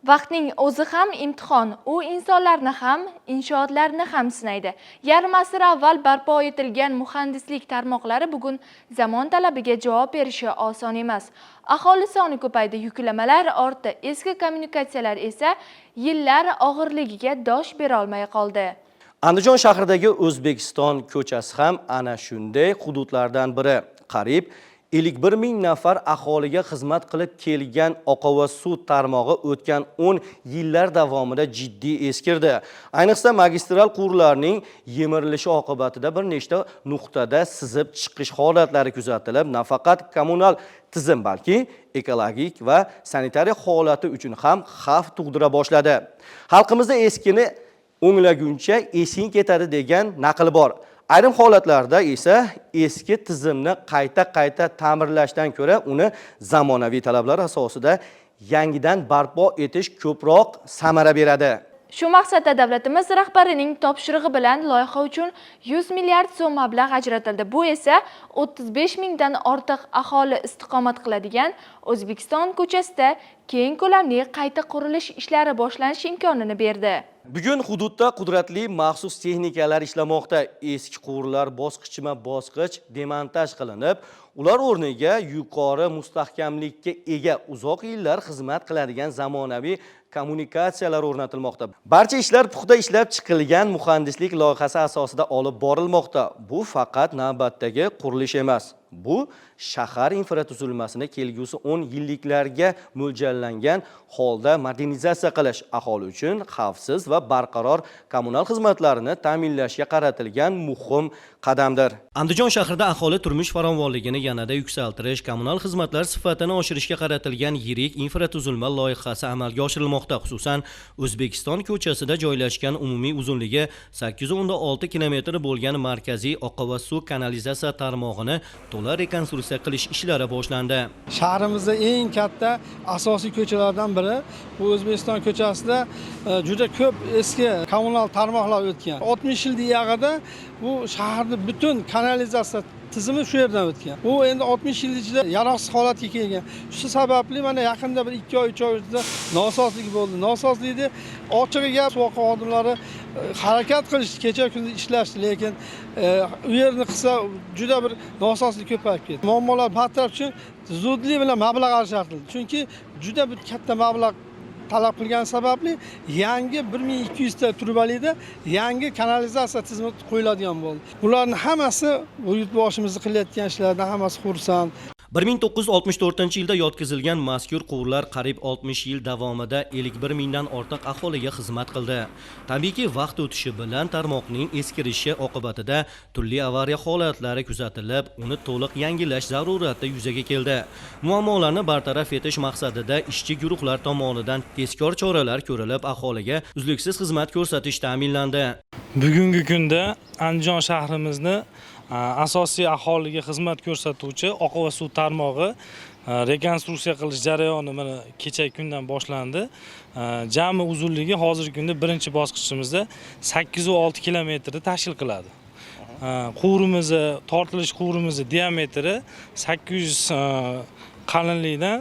Vaqtning o'zi ham imtihon, u insonlarni ham, inshootlarni ham sinaydi. Yarim asr avval barpo etilgan muhandislik tarmoqlari bugun zamon talabiga javob berishi oson emas. Aholi soni ko'paydi, yuklamalar ortdi, eski kommunikatsiyalar esa yillar og'irligiga dosh bera olmay qoldi. Andijon shahridagi O'zbekiston ko'chasi ham ana shunday hududlardan biri. Qariyb 51 ming nafar aholiga xizmat qilib kelgan oqova suv tarmog'i o'tgan 10 yillar davomida jiddiy eskirdi. Ayniqsa magistral quvurlarning yemirilishi oqibatida bir nechta nuqtada sizib chiqish holatlari kuzatilib, nafaqat kommunal tizim, balki ekologik va sanitariya holati uchun ham xavf tug'dira boshladi. Xalqimizda eskini o'nglaguncha esing ketadi degan naql bor. Ayrim holatlarda esa eski tizimni qayta ta'mirlashdan ko'ra uni zamonaviy talablar asosida yangidan barpo etish ko'proq samara beradi. Shu maqsadda davlatimiz rahbarining topshirig'i bilan loyiha uchun 100 milliard so'm mablag' ajratildi. Bu esa 35 mingdan ortiq aholi istiqomat qiladigan O'zbekiston ko'chasida keng ko'lamli qayta qurilish ishlari boshlanish imkonini berdi. Bugun hududda qudratli maxsus texnikalar ishlamoqda. Eski quvurlar bosqichma-bosqich demontaj qilinib, ular o'rniga yuqori mustahkamlikka ega uzoq yillar xizmat qiladigan zamonaviy kommunikatsiyalar o'rnatilmoqda. Barcha ishlar puxta ishlab chiqilgan muhandislik loyihasi asosida olib borilmoqda. Bu faqat navbatdagi qurilish emas. Bu shahar infratuzilmasini kelgusi 10 yilliklarga mo'ljallangan holda modernizatsiya qilish, aholi uchun xavfsiz va barqaror kommunal xizmatlarini ta'minlashga qaratilgan muhim qadamdir. Andijon shahrida aholi turmush farovonligini yanada yuksaltirish, kommunal xizmatlar sifatini oshirishga qaratilgan yirik infratuzilma loyihasi amalga oshirilmoqda. Xususan, O'zbekiston ko'chasida joylashgan umumiy uzunligi 816 kilometr bo'lgan markaziy oqova suv kanalizatsiya tarmog'ini to'la rekonstruksiya qilish ishlari boshlandi. Shahrimizda eng katta asosiy ko'chalardan biri bu O'zbekiston ko'chasida juda ko'p eski kommunal tarmoqlar o'tgan. 60 yil yag'ida bu shaharning butun kanalizatsiya tizimi shu yerdan o'tgan. U endi 60 yil ichida yaroqsiz holatga kelgan. Shu sababli mana yaqinda bir 2 oy 3 oy o'tida nosozlik bo'ldi. Nosozlikni ochig'iga suv xodimlari harakat qilishdi, kecha kunduz ishlashdi, lekin u yerni qilsa juda bir nosozlik ko'payib ketdi. Muammolar bartaraf uchun zudlik bilan mablag' ajratildi. Chunki juda bir katta mablag' talab qilgani sababli yangi 1200 ta turbalikda yangi kanalizatsiya tizimi qo'yiladigan bo'ldi. Bularning hammasi bu yurtboshimizning qilayotgan ishlaridan hammasi xursand. 1964 yilda yotkizilgan mazkur quvurlar qariyb 60 yil davomida 51 mingdan ortiq aholiga xizmat qildi. Tabiiyki, vaqt o'tishi bilan tarmoqning eskirishi oqibatida turli avariya holatlari kuzatilib, uni to'liq yangilash zarurati yuzaga keldi. Muammolarni bartaraf etish maqsadida ishchi guruhlar tomonidan tezkor choralar ko'rilib, aholiga uzluksiz xizmat ko'rsatish ta'minlandi. Bugungi kunda Andijon shahrimizni asosiy aholiga xizmat ko'rsatuvchi oqova suv tarmog'i rekonstruksiya qilish jarayoni mana kecha kundan boshlandi. Jami uzunligi hozirgi kunda birinchi bosqichimizda 806 kilometrni tashkil qiladi. Quvurimizni, tortilish quvurimizni diametri 800 qalinlikdan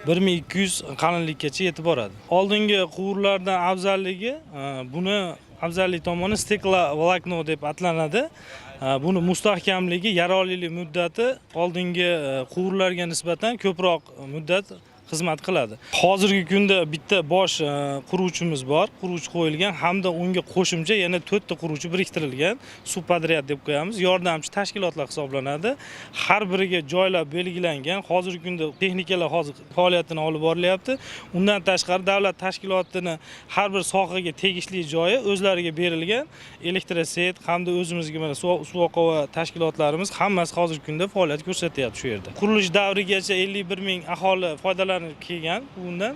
1200 qalinlikkacha yetib boradi. Oldingi quvurlardan afzalligi buni afzallik tomoni stekla volokno deb atlanadi. Buni mustahkamligi, yaroqlilik muddati oldingi quvurlarga nisbatan ko'proq muddat xizmat qiladi. Hozirgi kunda bitta bosh quruvchimiz bor, quruvchi qo'yilgan hamda unga qo'shimcha yana 4 ta quruvchi biriktirilgan. Subpadriyat deb qo'yamiz, yordamchi tashkilotlar hisoblanadi. Har biriga joylar belgilangan. Hozirgi kunda texnikalar hozir faoliyatini olib borilyapti. Undan tashqari davlat tashkilotini har bir sohaga tegishli joyi o'zlariga berilgan. Elektroset hamda o'zimizga mana suv oqova tashkilotlarimiz hammasi hozirgi kunda faoliyat ko'rsatyapti shu yerda. Qurilish davrigacha 51 ming aholi foydalanib kelgan. Bundan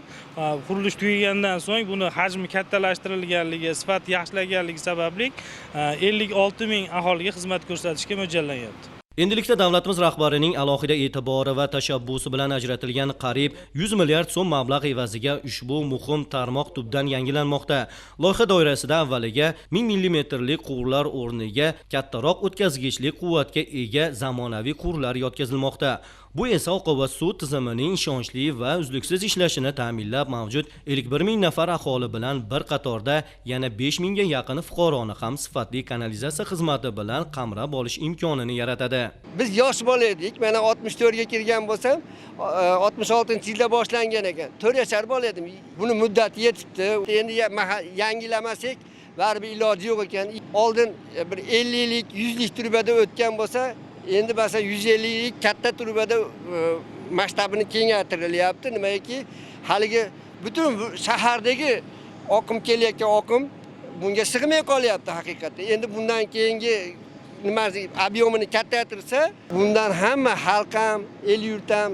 qurilish tugagandan so'ng buni hajmi kattalashtirilganligi, sifat yaxshilanganligi sababli 56 ming aholiga xizmat ko'rsatishga mo'ljallanyapti. Endilikda davlatimiz rahbarining alohida e'tibori va tashabbusi bilan ajratilgan qariyb 100 milliard so'm mablag' evaziga ushbu muhim tarmoq tubdan yangilanmoqda. Loyiha doirasida avvaliga 1000 millimetrli quvurlar o'rniga kattaroq o'tkazgichli quvvatga ega zamonaviy quvurlar yotkazilmoqda. Bu esa oqova va suv tizimining ishonchli va uzluksiz ishlashini ta'minlab, mavjud 51 ming nafar aholi bilan bir qatorda yana 5 mingga yaqin fuqaroni ham sifatli kanalizatsiya xizmati bilan qamrab olish imkonini yaratadi. Biz yosh bola edik. Mana 64 ga kirgan bo'lsam, 66-yilda boshlangan ekan. 4 yashar bola edim. Buni muddati yetibdi. Endi yangilamasak, baribir iloji yo'q ekan. Oldin bir 50lik, 100lik turbada o'tgan bo'lsa, endi masalan 150lik katta turbada masshtabini kengaytirilyapti. Nimaki, haligi butun shahardagi oqim kelayotgan oqim bunga sig'may qolyapti haqiqatda. Endi bundan keyingi ob'yomini kattaytirsa, bundan hamma xalq ham, el yurt ham,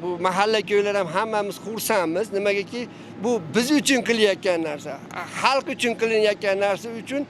bu mahalla ko'ylar ham hammamiz xursandmiz. Nimagaki, bu biz uchun qilayotgan narsa. Xalq uchun qilinayotgan narsa uchun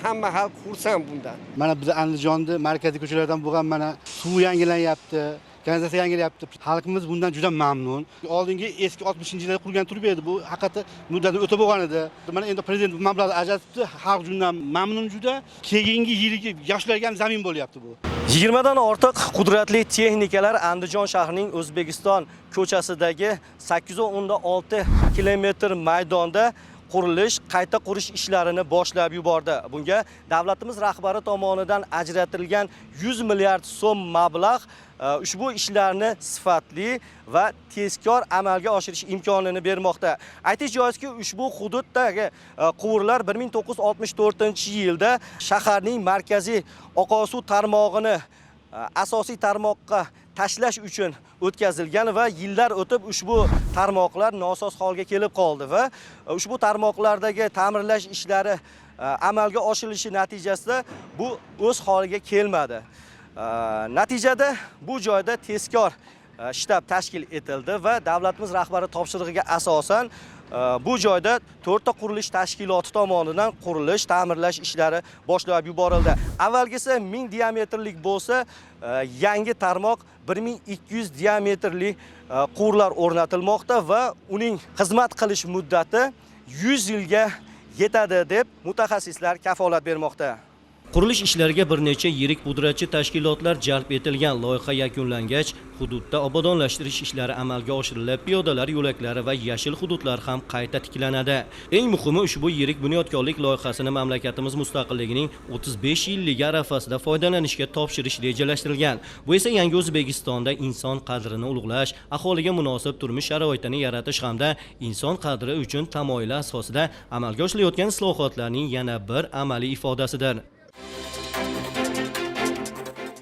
hamma xalq xursand bundan. Mana biz Andijonda markaziy ko'chalardan bo'lgan mana suv yangilanyapti. Kanalizatsiya yangilyapti. Xalqimiz bundan juda mamnun. Oldingi eski 60-yillarda qurgan turba edi. Bu haqiqatda muddati o'tib bo'lgan edi. Mana endi prezident mablag'ni ajratibdi. Xalq shundan mamnun juda. Keyingi yilgi yoshlarga ham zamin bo'lyapti bu. 20 dan ortiq qudratli texnikalar Andijon shahrining O'zbekiston ko'chasidagi 8.6 kilometr maydonda qurilish, qayta qurish ishlarini boshlab yubordi. Bunga davlatimiz rahbari tomonidan ajratilgan 100 milliard so'm mablag' ushbu ishlarni sifatli va tezkor amalga oshirish imkonini bermoqda. Aytish joizki, ushbu hududdagi quvurlar 1964-yilda shaharning markaziy oqova suv tarmog'ini asosiy tarmoqqa tashlash uchun o'tkazilgan va yillar o'tib ushbu tarmoqlar nosoz holga kelib qoldi va ushbu tarmoqlardagi ta'mirlash ishlari amalga oshirilishi natijasida bu o'z holiga kelmadi. Natijada bu joyda tezkor shtab tashkil etildi va davlatimiz rahbari topshirig'iga asosan bu joyda 4 ta qurilish tashkiloti tomonidan qurilish, ta'mirlash ishlari boshlab yuborildi. Avvalgisi 1000 diametrlik bo'lsa, yangi tarmoq 1200 diametrli quvurlar o'rnatilmoqda va uning xizmat qilish muddati 100 yilga yetadi deb mutaxassislar kafolat bermoqda. Qurilish ishlariga bir necha yirik pudratchi tashkilotlar jalb etilgan. Loyiha yakunlangach, hududda obodonlashtirish ishlari amalga oshirilib, piyodalar yo'laklari va yashil hududlar ham qayta tiklanadi. Eng muhimi, ushbu yirik bunyodkorlik loyihasini mamlakatimiz mustaqilligining 35 yilligi arafasida foydalanishga topshirish rejalashtirilgan. Bu esa yangi O'zbekistonda inson qadrini ulug'lash, aholiga munosib turmush sharoitini yaratish hamda inson qadri uchun tamoyili asosida amalga oshirilayotgan islohotlarning yana bir amaliy ifodasidir.